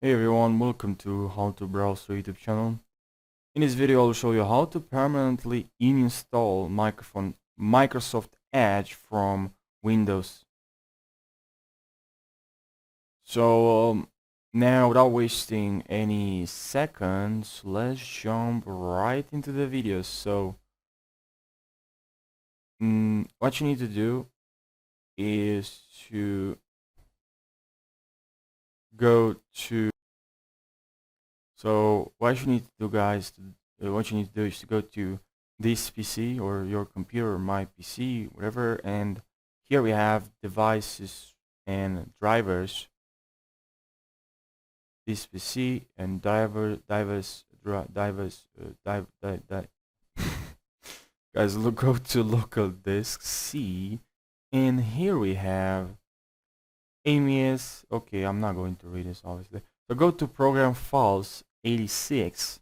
Hey everyone, welcome to How to Browse to YouTube channel. In this video I'll show you how to permanently uninstall Microsoft Edge from Windows. So now without wasting any seconds, let's jump right into the video. So what you need to do is to go to what you need to do, guys, what you need to do is to go to this PC or your computer, my PC, whatever, and here we have devices and drivers. This PC and divers, guys, go to local disk C, and here we have AMS. Okay, I'm not going to read this obviously. So go to program files 86.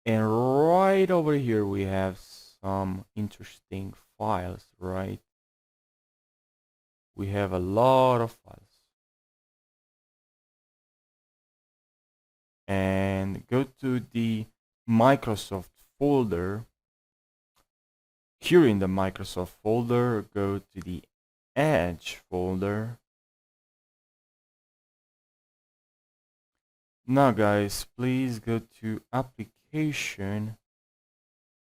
And right over here we have some interesting files, right? We have a lot of files. And go to the Microsoft folder. Here in the Microsoft folder, go to the Edge folder. Now guys, please go to application,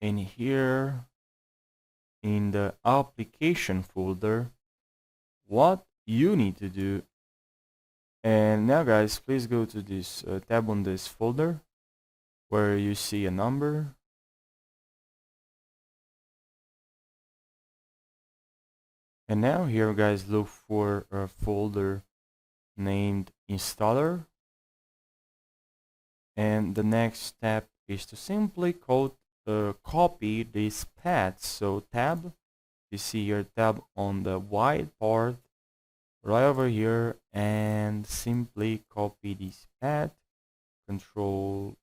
and here in the application folder, what you need to do, and now guys, please go to this tab on this folder where you see a number, and now here guys, look for a folder named installer, and the next step is to simply copy this path. So tab, you see your tab on the white part right over here, and simply copy this path, control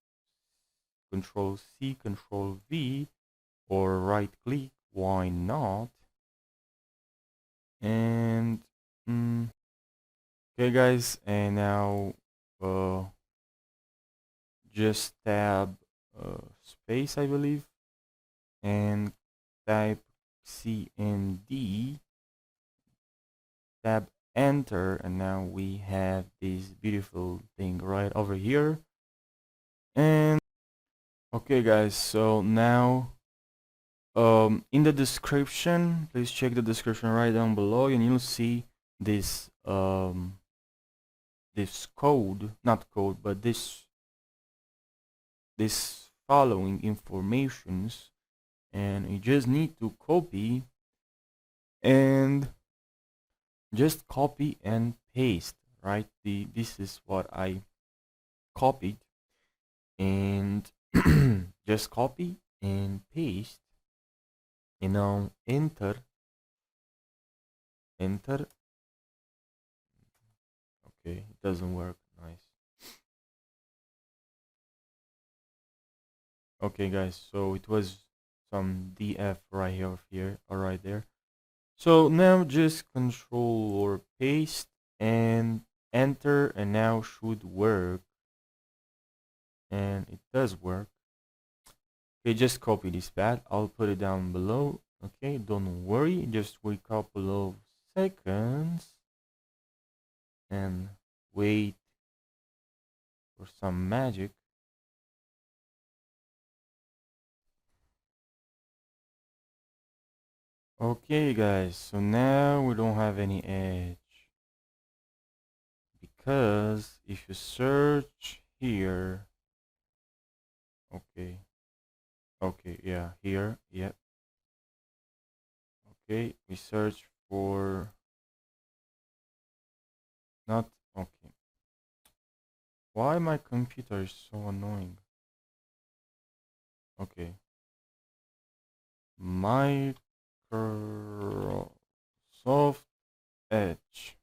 C, control V, or right click, why not? And okay guys, and now just tab space, I believe, and type CMD, tab enter, and now we have this beautiful thing right over here. And okay guys, so now in the description, please check the description right down below, and you'll see this this code, not code, but this following informations, and you just need to copy and just copy and paste, right? This is what I copied, and just copy and paste, you know, enter. Okay, it doesn't work. Nice. Okay guys, so it was some df right here or right there. So now just control or paste and enter, and now should work, and it does work. Okay, just copy this path, I'll put it down below. Okay, don't worry, just wait a couple of seconds and wait for some magic. Okay guys, so now we don't have any edge, because if you search here, okay, yeah, here, yep. Okay, we search for not okay. Why my computer is so annoying? Okay, Microsoft Edge.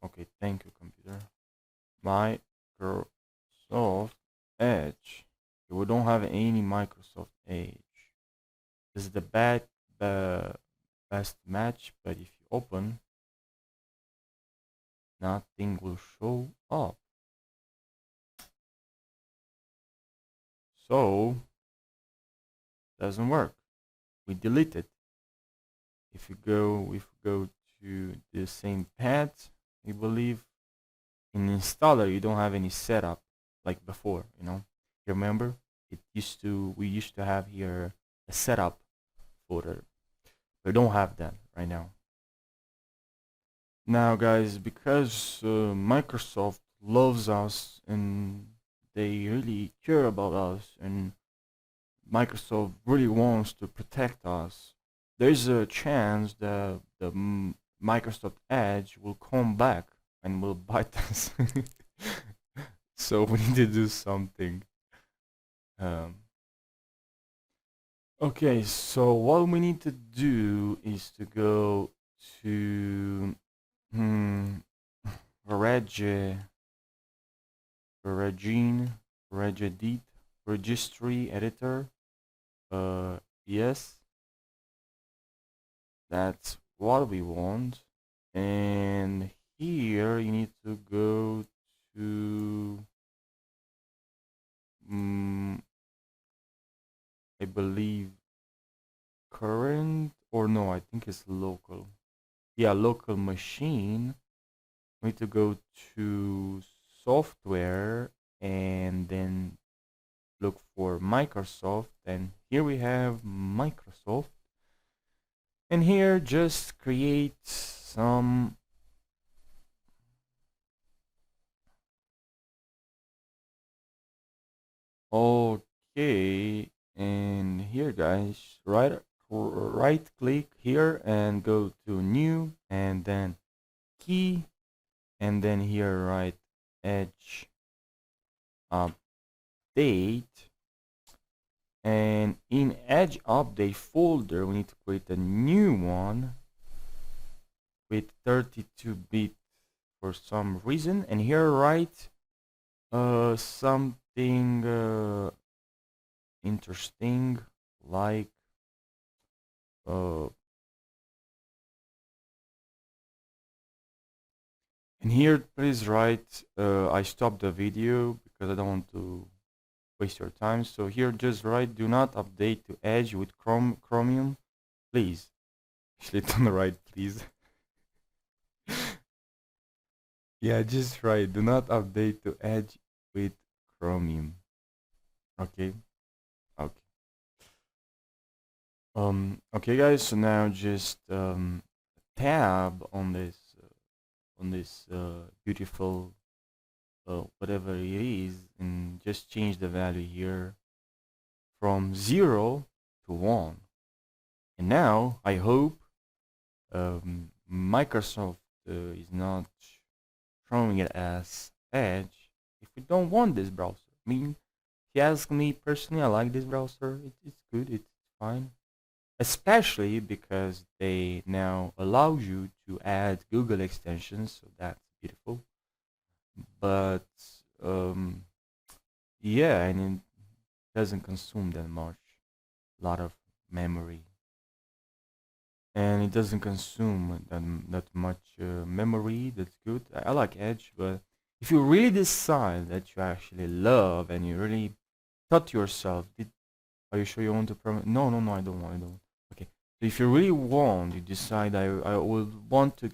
Okay, thank you, computer. Microsoft Edge. We don't have any Microsoft Edge. This is the best match, but if you open, nothing will show up. So doesn't work. We delete it. If we go to the same path, I believe in installer you don't have any setup like before, you know. You remember? We used to have here a setup folder. We don't have that right now. Now guys, because Microsoft loves us and they really care about us and Microsoft really wants to protect us, there's a chance that the Microsoft Edge will come back and will bite us. So we need to do something. Um, okay, so what we need to do is to go to hmm, Reg, Regine, Regedit, Registry Editor. Yes, that's what we want. And here you need to go to, I believe, current, or no, I think it's local. Yeah, local machine. We need to go to software and then look for Microsoft. And here we have Microsoft. And here just create some okay, and here guys, right click here and go to new and then key and then here write edge update, and in edge update folder we need to create a new one with 32-bit for some reason, and here write something interesting like uh and here please write I stopped the video because I don't want to waste your time, so here just write do not update to Edge with Chromium please. Actually don't write please. Yeah, just write do not update to Edge with Chromium. Okay. Okay. Okay guys, so now just tab on this beautiful whatever it is and just change the value here from 0 to 1. And now I hope Microsoft is not showing it as Edge if we don't want this browser. I mean, if you ask me personally, I like this browser. It's good, it's fine. Especially because they now allow you to add Google extensions, so that's beautiful. But yeah, and it doesn't consume that much, a lot of memory, and it doesn't consume that much memory. That's good. I like Edge, but if you really decide that you actually love and you really thought to yourself, are you sure you want to permit? No, no, no, I don't want. I don't. Okay. So if you really want, you decide I would want to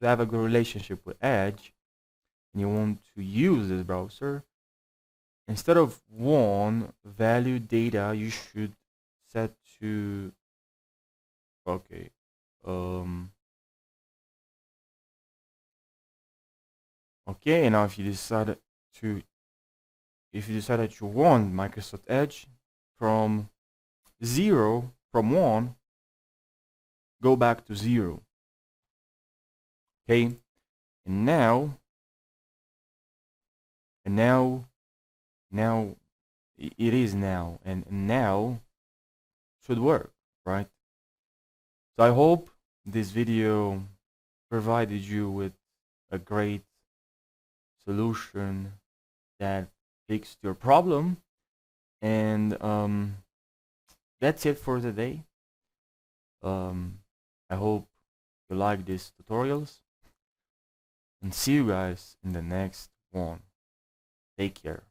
have a good relationship with Edge, and you want to use this browser, instead of one value data, you should set to okay. Um. Okay. And now to if you decide that you want Microsoft Edge from 1, go back to 0. Okay. And now and now it is now, and now should work, right? So I hope this video provided you with a great solution that fixed your problem, and that's it for today. I hope you like these tutorials, and see you guys in the next one. Take care.